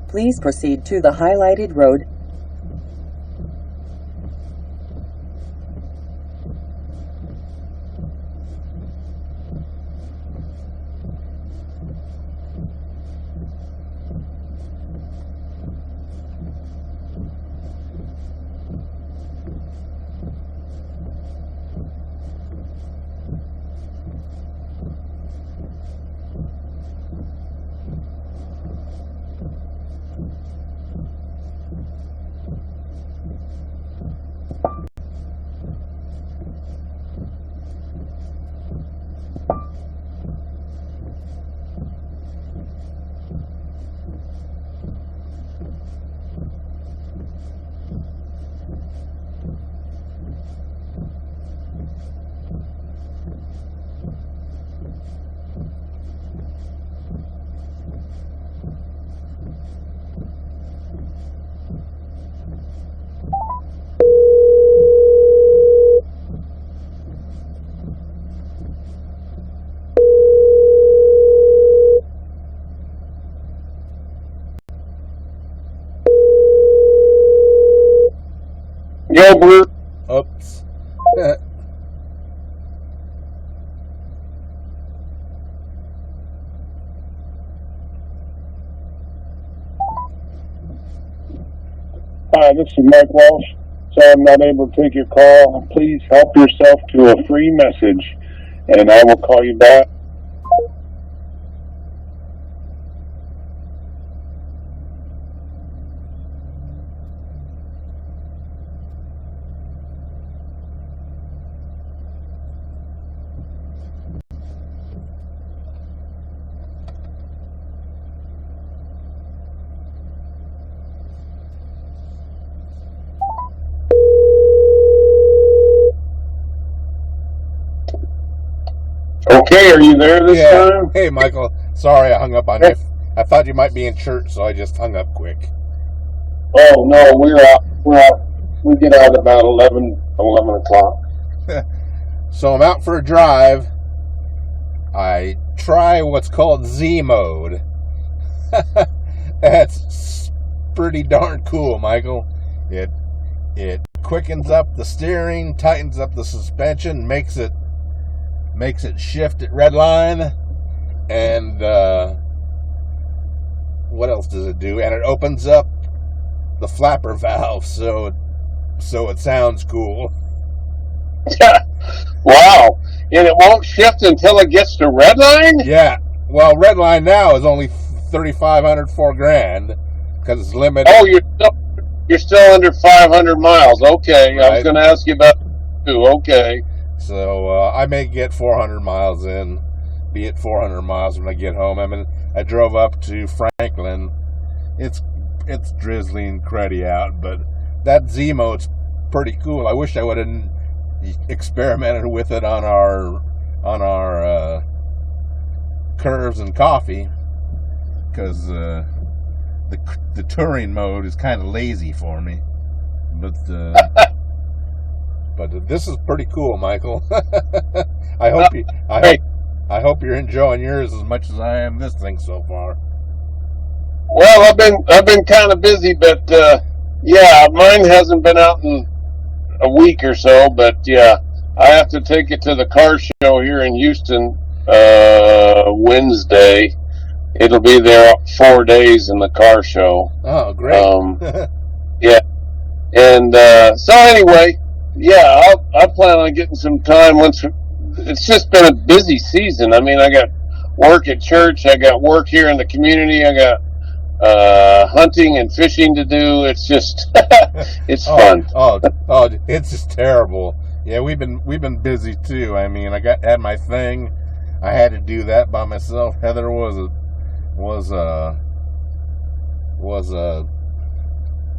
Please proceed to the highlighted road. Yo, Bruce. Oops. Hi, this is Mike Walsh. Sorry I'm not able to take your call. Please help yourself to a free message, and I will call you back. Okay, are you there this time? Hey, Michael. Sorry I hung up on you. I thought you might be in church, so I just hung up quick. Oh, no, we're out. We get out about 11 o'clock. So I'm out for a drive. I try what's called Z mode. That's pretty darn cool, Michael. It quickens up the steering, tightens up the suspension, makes it shift at red line, and what else does it do? And it opens up the flapper valve, so it sounds cool. Wow. And it won't shift until it gets to red line? Yeah. Well, red line now is only $3,500, $4,000 because it's limited. Oh, you're still under 500 miles. Okay. Right. I was going to ask you about too. Okay. So I may get 400 miles in, be at 400 miles when I get home. I mean, I drove up to Franklin. It's drizzling cruddy out, but that Z mode's pretty cool. I wish I would have experimented with it on our curves and coffee, because the touring mode is kind of lazy for me. But this is pretty cool, Michael. I hope you're enjoying yours as much as I am this thing so far. Well, I've been kind of busy, but yeah, mine hasn't been out in a week or so. But yeah, I have to take it to the car show here in Houston Wednesday. It'll be there 4 days in the car show. Oh, great. Yeah, and so anyway, yeah, I plan on getting some time once. It's just been a busy season. I mean, I got work at church, I got work here in the community, I got hunting and fishing to do. It's just it's fun. Oh, it's just terrible. Yeah, we've been busy too. I mean, I had my thing. I had to do that by myself. Heather was a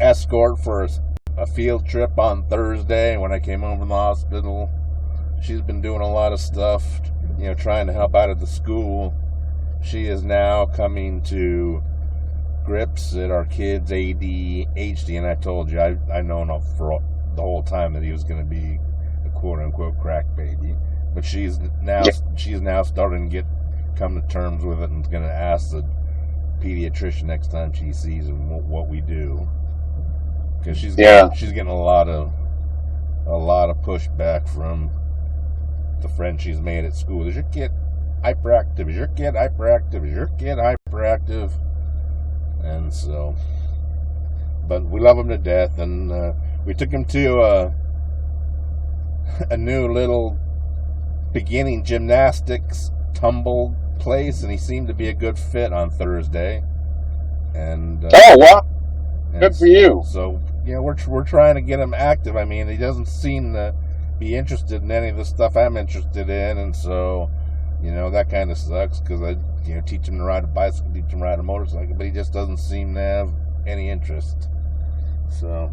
escort for a field trip on Thursday. When I came home from the hospital, she's been doing a lot of stuff, trying to help out at the school. She is now coming to grips at our kid's ADHD, and I told you I known for the whole time that he was going to be a quote-unquote crack baby, but she's now starting to come to terms with it, and is going to ask the pediatrician next time she sees him, what we do, because she's Yeah. getting a lot of pushback from the friends she's made at school. Is your kid hyperactive? Is your kid hyperactive? Is your kid hyperactive? And so, but we love him to death, and we took him to a new little beginning gymnastics tumble place, and he seemed to be a good fit on Thursday. And Oh, wow. and Good for you. So we're trying to get him active. I mean, he doesn't seem to be interested in any of the stuff I'm interested in, and so that kind of sucks, because I teach him to ride a bicycle, teach him to ride a motorcycle, but he just doesn't seem to have any interest. So,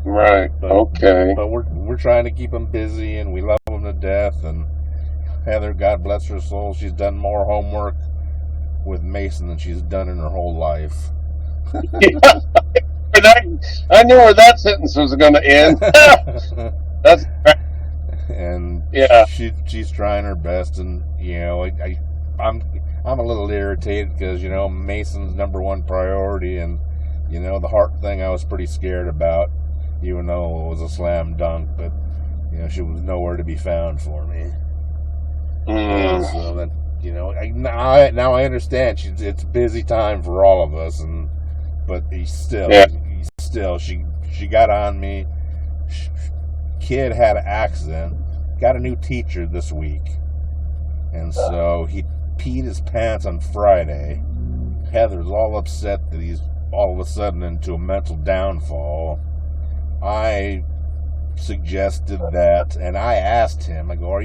Right. Okay. but we're trying to keep him busy, and we love him to death. And Heather, God bless her soul, she's done more homework with Mason than she's done in her whole life. I knew where that sentence was going to end. That's And yeah. she's trying her best, and I'm a little irritated because Mason's number one priority, and the heart thing I was pretty scared about, even though it was a slam dunk, but she was nowhere to be found for me. So that now I understand it's busy time for all of us, but she got on me. Kid had an accident, got a new teacher this week, and so he peed his pants on Friday. Heather's all upset that he's all of a sudden into a mental downfall. I suggested that, and I asked him, I go,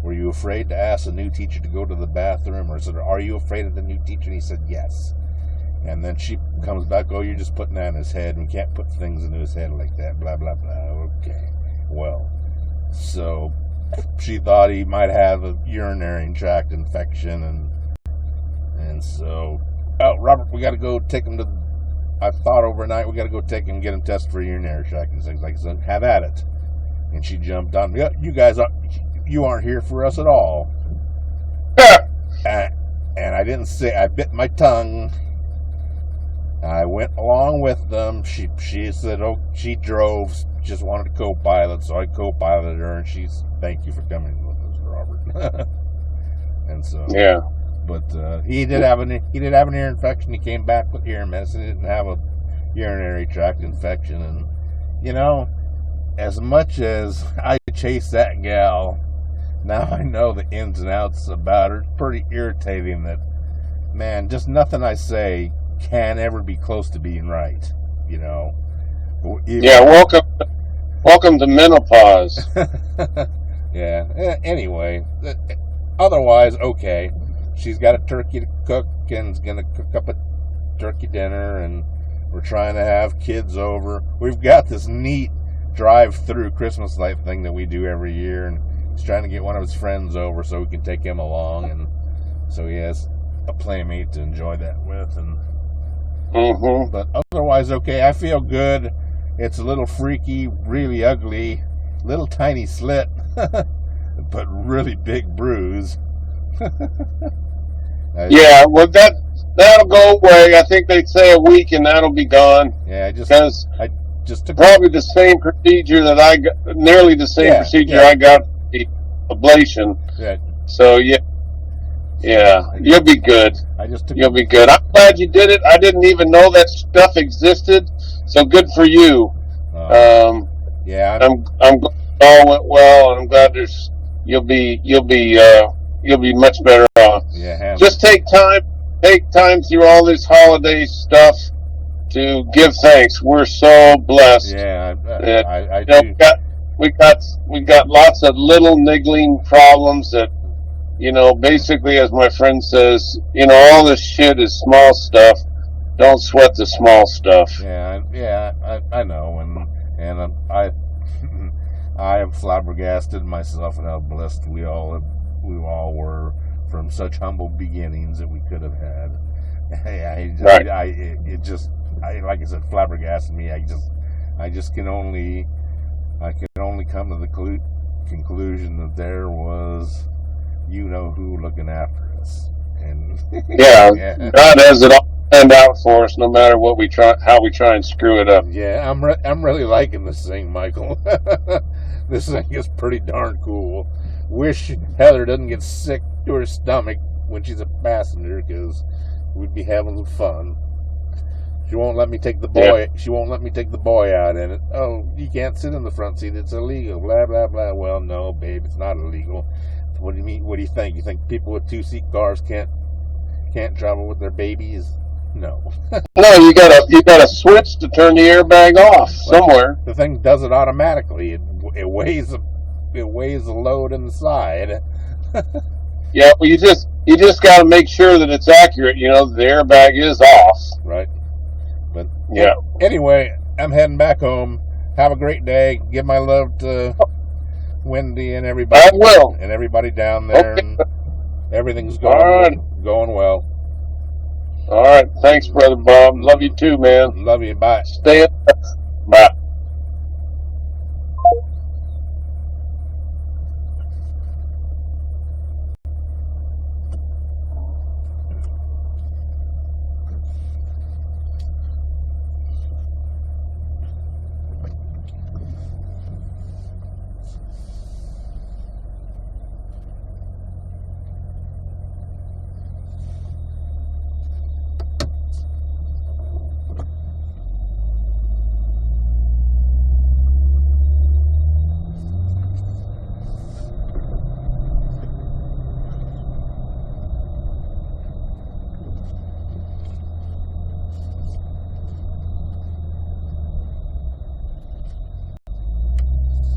were you afraid to ask a new teacher to go to the bathroom? Or said, are you afraid of the new teacher? And he said, yes. And then she comes back, oh, you're just putting that in his head, and we can't put things into his head like that, blah, blah, blah. Okay. Well, so she thought he might have a urinary tract infection, and so, Robert, we got to go take him to, I thought overnight, we got to go take him and get him tested for urinary tract and things like that. Have at it. And she jumped on me. You guys, you aren't here for us at all. And I didn't say, I bit my tongue. I went along with them. She said, oh, she drove, just wanted to co-pilot, so I co-piloted her, and she's, thank you for coming with us, Robert. And so, Yeah. but he did have an ear infection. He came back with ear medicine. He didn't have a urinary tract infection, and as much as I chase that gal, now I know the ins and outs about her. It's pretty irritating that, man, just nothing I say can ever be close to being right, Yeah. Welcome to menopause. Yeah. Anyway, otherwise, okay. She's got a turkey to cook and is going to cook up a turkey dinner, and we're trying to have kids over. We've got this neat drive-through Christmas light thing that we do every year, and he's trying to get one of his friends over so we can take him along, and so he has a playmate to enjoy that with. And but otherwise, okay. I feel good. It's a little freaky, really ugly, little tiny slit, but really big bruise. Yeah. Well, that'll go away. I think they'd say a week, and that'll be gone. Yeah, I just took Probably the same procedure that I got, nearly the same procedure I got for the ablation. Yeah. So yeah, you'll be good. You'll be good. I'm glad you did it. I didn't even know that stuff existed. So good for you. Yeah, I'm glad it all went well, and I'm glad you'll be much better off. Yeah, Just take time through all this holiday stuff to give thanks. We're so blessed. Yeah, I do. We got lots of little niggling problems that, basically, as my friend says, all this shit is small stuff. Don't sweat the small stuff. Yeah, I know, and I am flabbergasted myself at how blessed we all were from such humble beginnings that we could have had. Like I said, flabbergasted me. I can only come to the conclusion that there was who looking after us, And Yeah, yeah, God has it all planned out for us, no matter what we try, how we try and screw it up. yeah, I'm really liking this thing, Michael. This thing is pretty darn cool. Wish Heather doesn't get sick to her stomach when she's a passenger, because we'd be having some fun. She won't let me take the boy. Yeah. She won't let me take the boy out in it. Oh, you can't sit in the front seat. It's illegal. Blah blah blah. Well, no, babe, it's not illegal. What do you mean? What do you think? You think people with 2-seat cars can't travel with their babies? No. No, you gotta switch to turn the airbag off somewhere. The thing does it automatically. It weighs the load inside. Yeah, well, you just got to make sure that it's accurate. You know, the airbag is off. Right. But Yeah. Anyway, I'm heading back home. Have a great day. Give my love to Wendy and everybody. I will. And everybody down there. Okay. And everything's All right. going well. All right. Thanks, Brother Bob. Love you too, man. Love you. Bye. Stay in touch. Bye.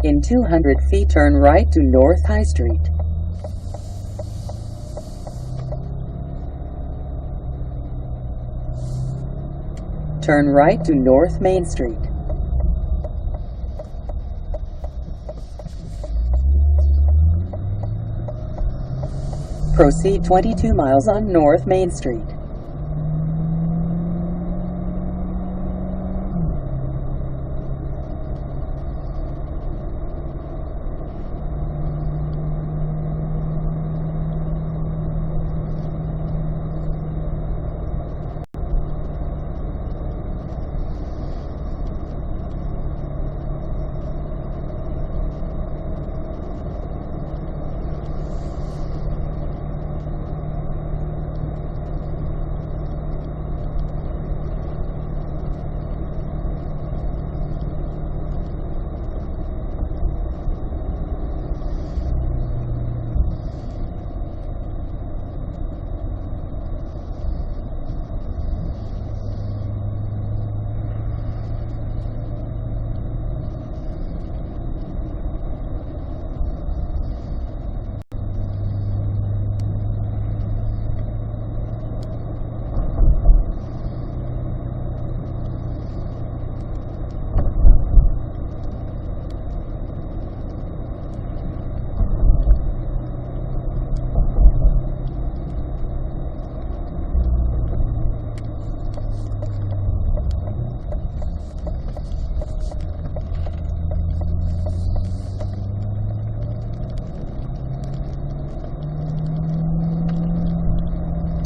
In 200 feet, turn right to North High Street. Turn right to North Main Street. Proceed 22 miles on North Main Street.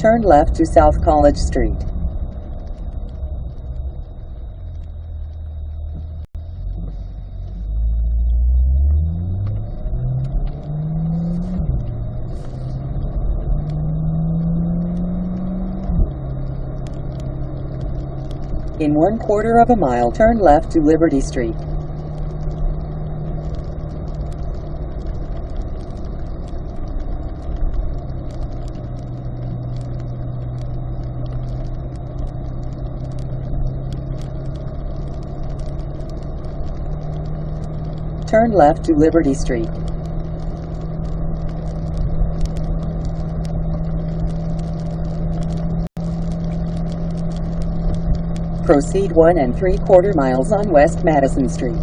Turn left to South College Street. In 1/4 of a mile, turn left to Liberty Street. Turn left to Liberty Street. Proceed 1 3/4 miles on West Madison Street.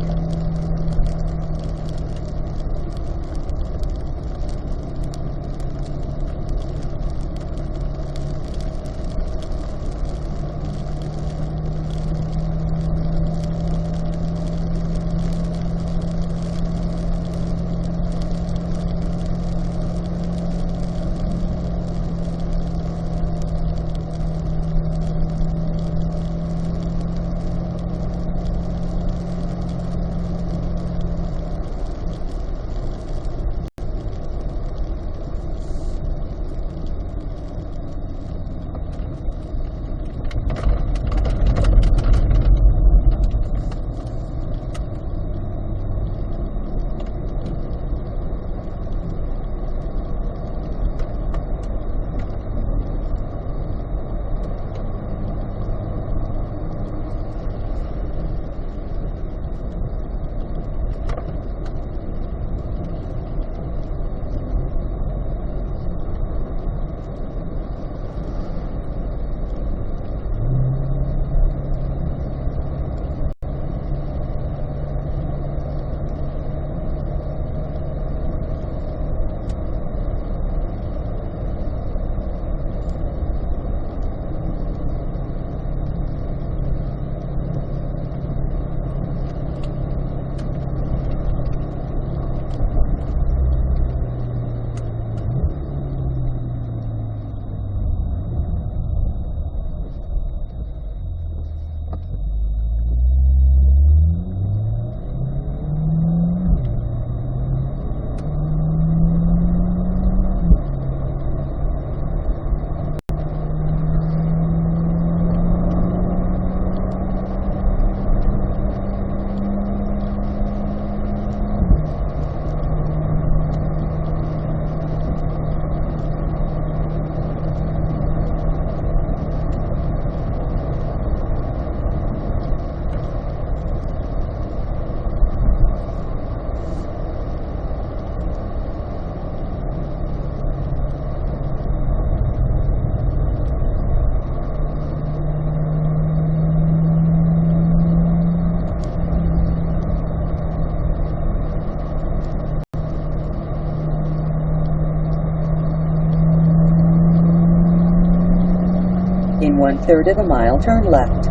1/3 of a mile, turn left.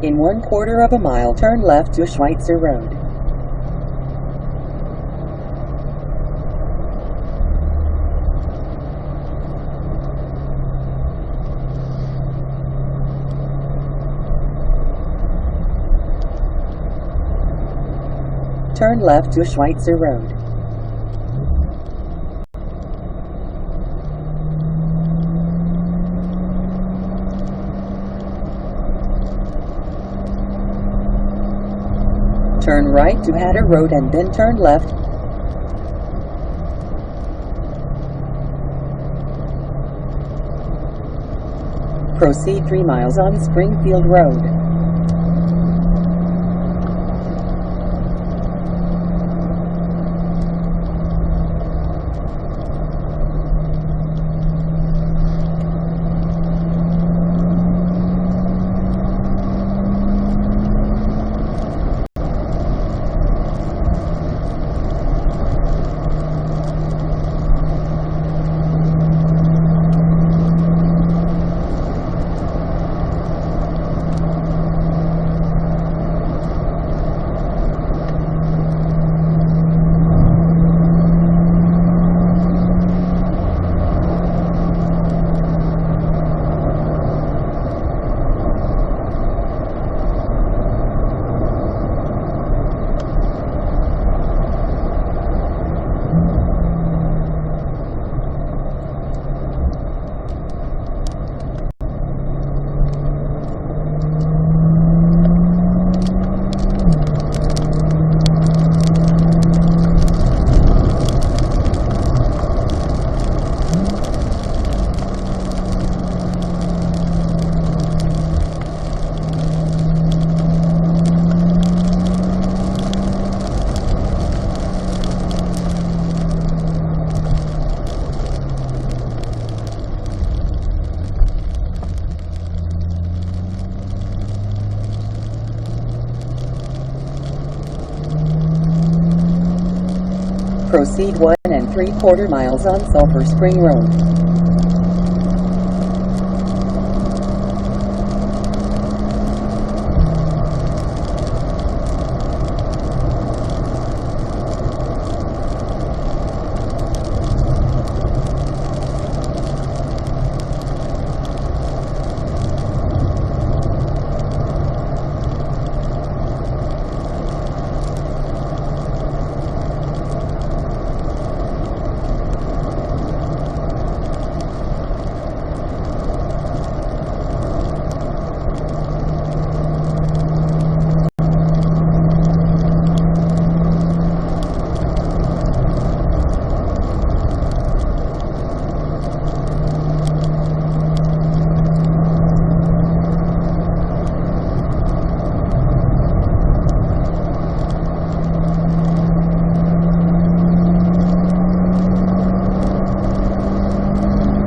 In 1/4 of a mile, turn left to Schweitzer Road. Turn left to Schweitzer Road. Turn right to Hatter Road and then turn left. Proceed 3 miles on Springfield Road. Proceed 1 3/4 miles on Sulphur Spring Road.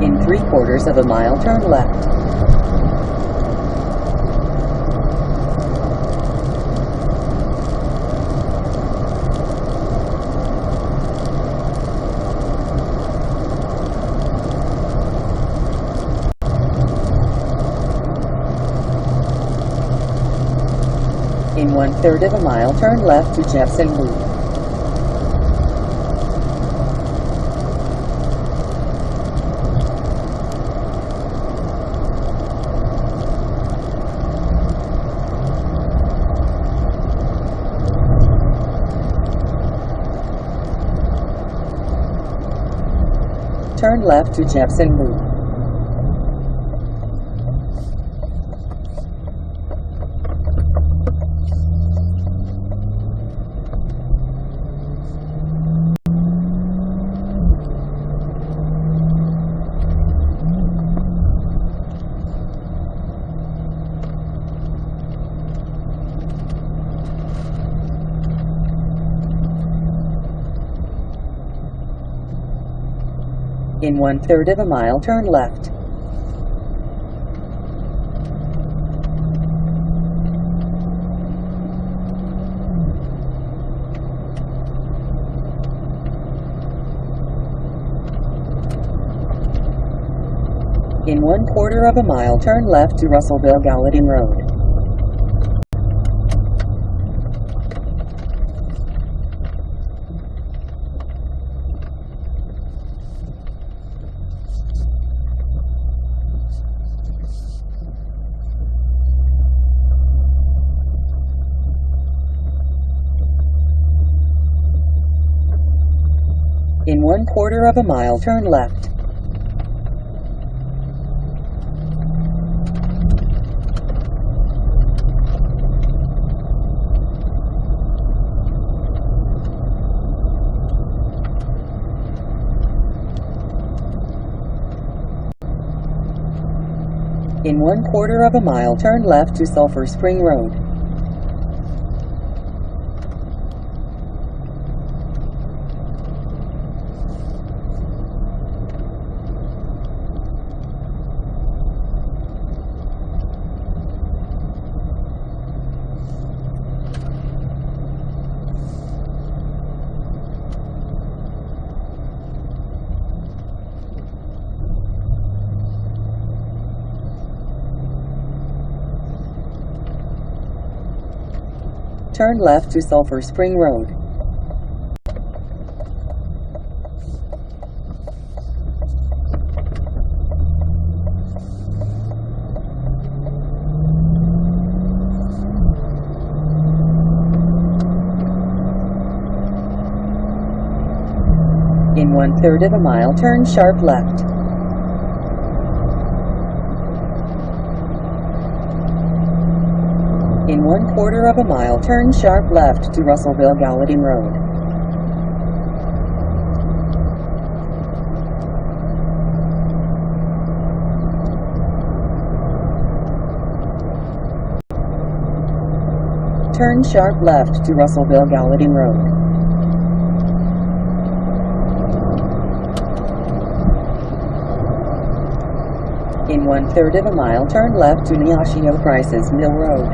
In 3/4 of a mile, turn left. In 1/3 of a mile, turn left to Jepson Loop. Turn left to Jepson Loop. In 1/3 of a mile, turn left. In 1/4 of a mile, turn left to Russellville Gallatin Road. In 1/4 of a mile, turn left. In 1/4 of a mile, turn left to Sulphur Spring Road. Turn left to Sulphur Spring Road. In 1/3 of a mile, turn sharp left. In 1/4 of a mile, turn sharp left to Russellville Gallatin Road. Turn sharp left to Russellville Gallatin Road. In 1/3 of a mile, turn left to Neosho Price's Mill Road.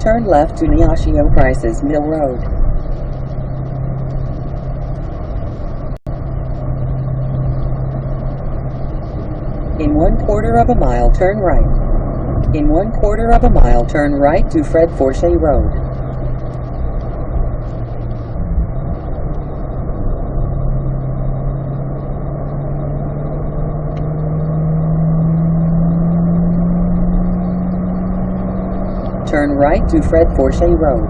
Turn left to Neosho Price's Mill Road. In 1/4 of a mile, turn right. In 1/4 of a mile, turn right to Fred Forche Road. Turn right to Fred Forche Road.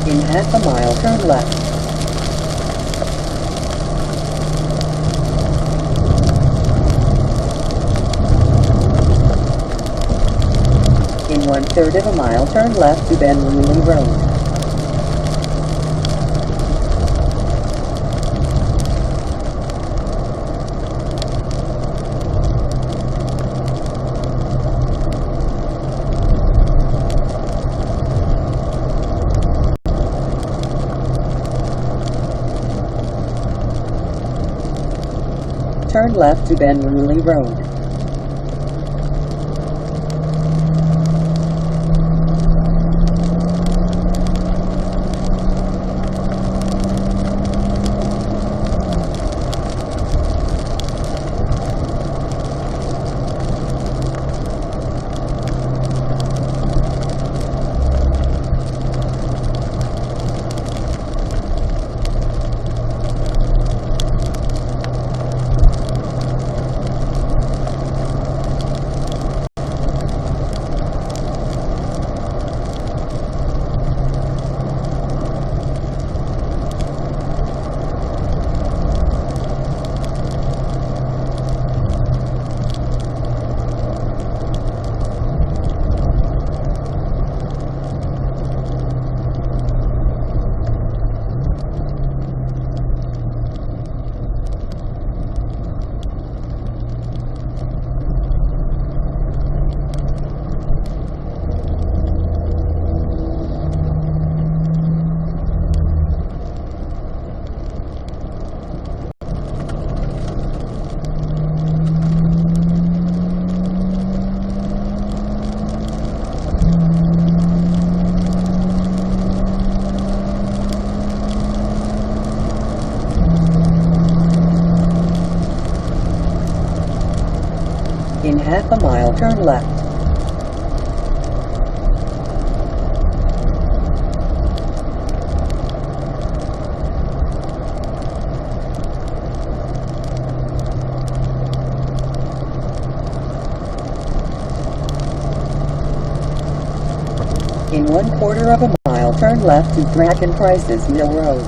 In half a mile, turn left. In 1/3 of a mile, turn left to Ben Luley Road. Turn left to Ben Luley Road. In half a mile, turn left. In 1/4 of a mile, turn left to Bracken Price's Mill Road.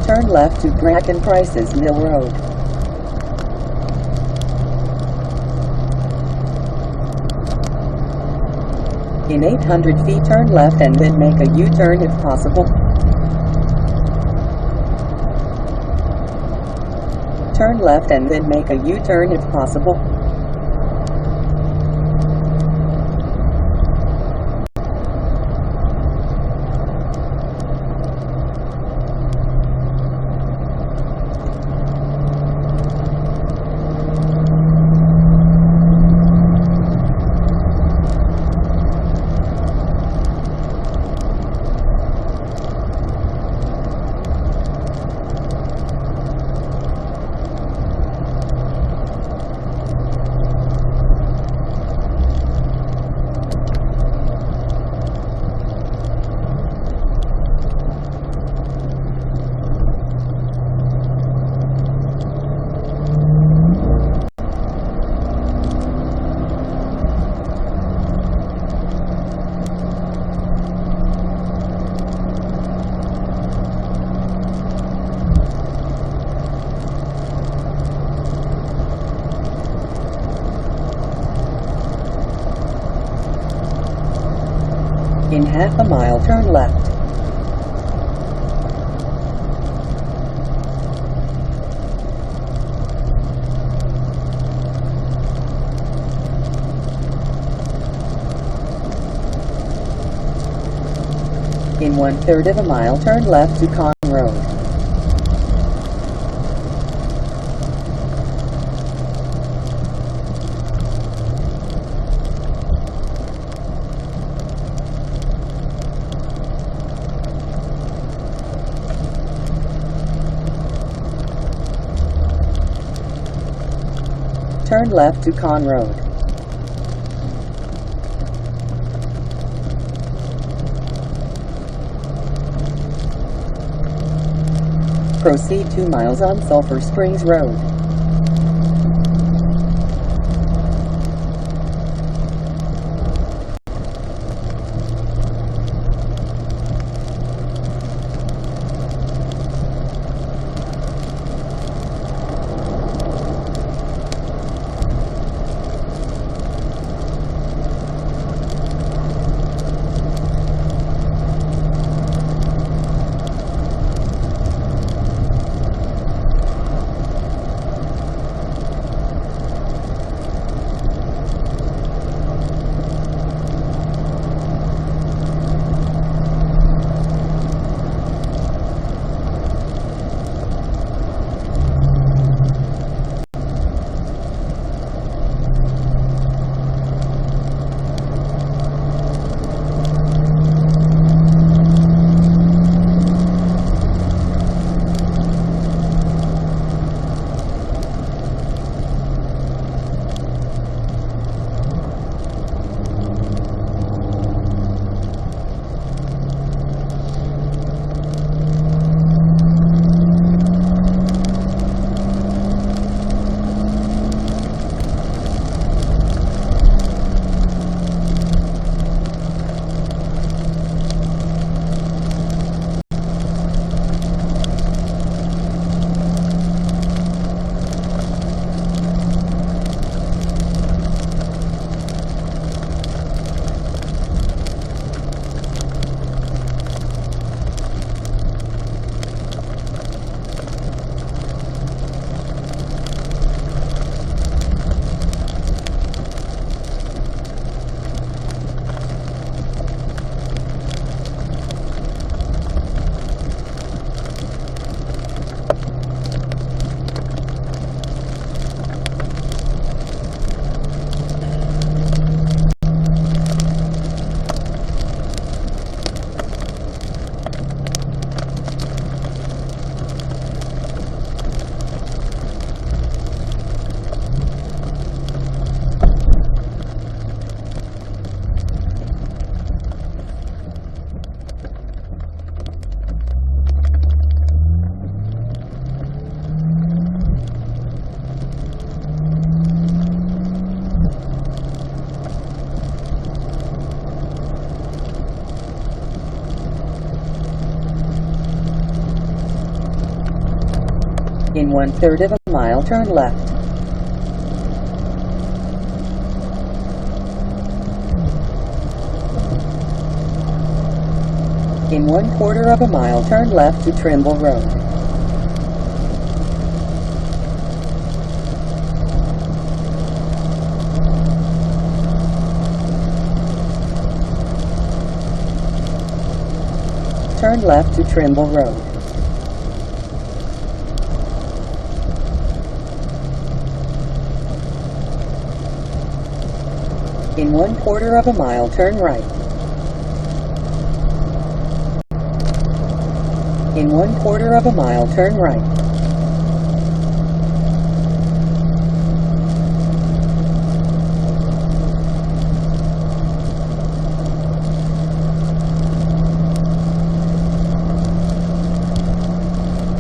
Turn left to Bracken Price's Mill Road. In 800 feet, turn left and then make a U-turn if possible. Turn left and then make a U-turn if possible. In half a mile, turn left. In 1/3 of a mile, turn left to Con Road. Turn left to Con Road. Proceed 2 miles on Sulphur Springs Road. In 1/3 of a mile, turn left. In 1/4 of a mile, turn left to Trimble Road. Turn left to Trimble Road. In 1/4 of a mile, turn right. In 1/4 of a mile, turn right.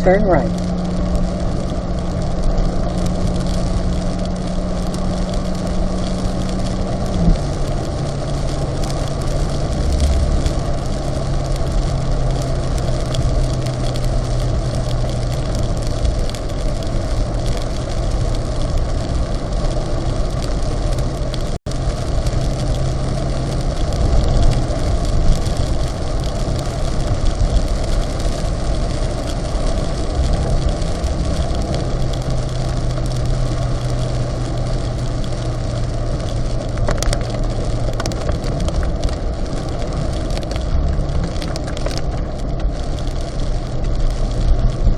Turn right.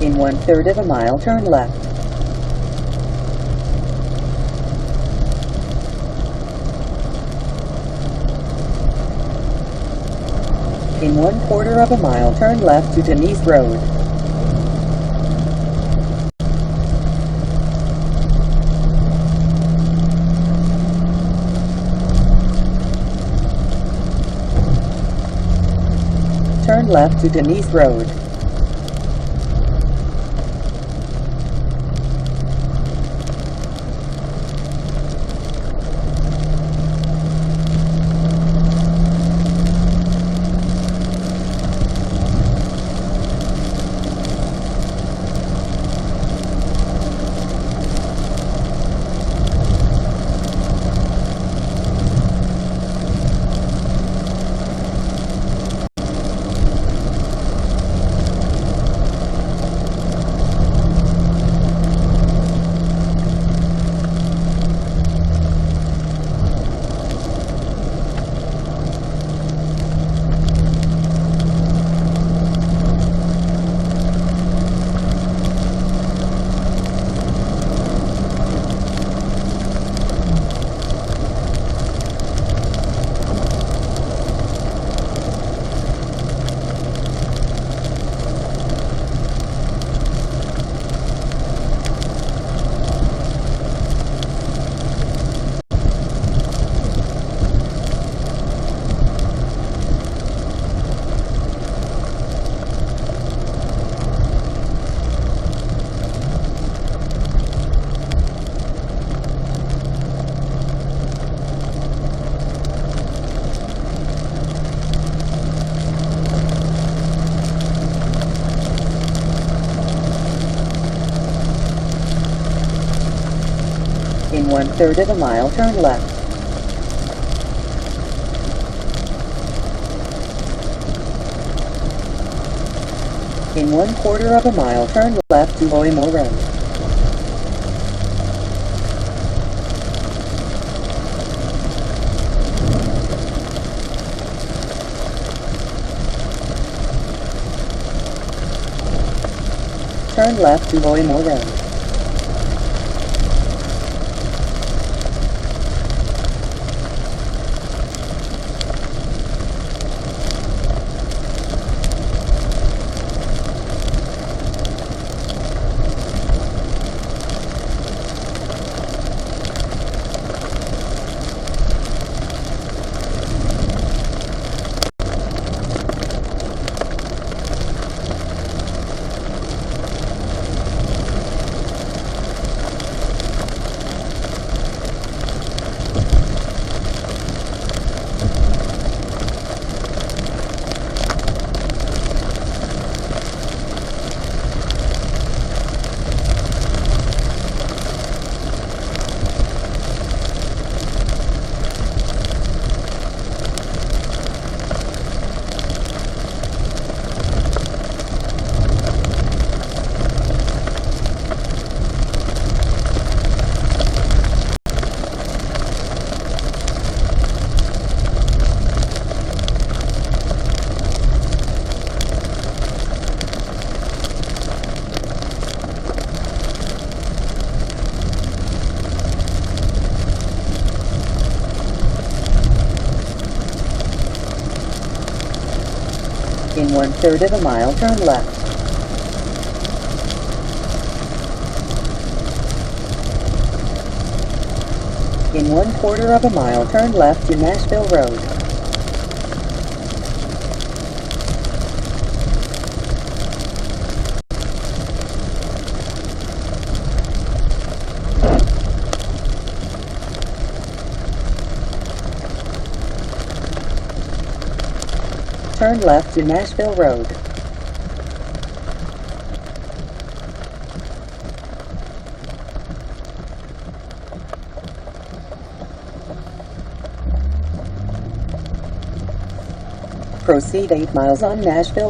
In 1/3 of a mile, turn left. In 1/4 of a mile, turn left to Denise Road. Turn left to Denise Road. In 1/3 of a mile, turn left. In 1/4 of a mile, turn left to Loymore Road. Turn left to Loymore Road. In 1/3 of a mile, turn left. In 1/4 of a mile, turn left to Nashville Road. Turn left to Nashville Road. Proceed 8 miles on Nashville Road.